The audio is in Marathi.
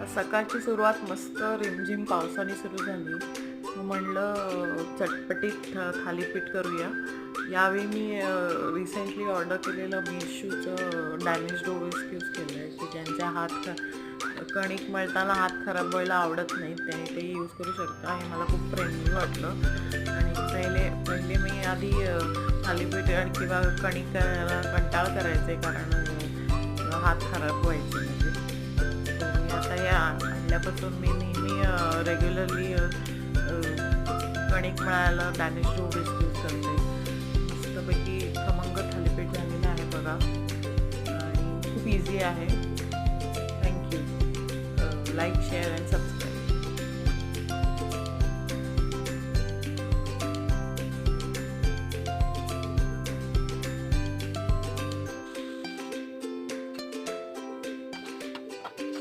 सकाळची सुरुवात मस्त रिमझिम पावसाने सुरू झाली. मग म्हणलं चटपटीत थालीपीठ करूया. यावेळी मी रिसेंटली ऑर्डर केलेलं मेशूचं डॅनिश डोव्हिस्क यूज केलं आहे, की ज्यांच्या कणिक मळताना हात खराब व्हायला आवडत नाही त्याने ते यूज करू शकता. हे मला खूप फ्रेंडली वाटलं. आणि पहिले मी आधी थालीपीठ किंवा कणिक करायला कंटाळ करायचे, कारण हात खराब व्हायचे म्हणजे. तर मी आता हे आणल्यापासून मी नेहमी रेग्युलरली कणिक मळायला डॅनिश डोव्हिस्क यूज करते. मस्तपैकी खमंग थालीपीठ झालेलं आहे बघा, आणि खूप इझी आहे. Thank you. Like, share and subscribe.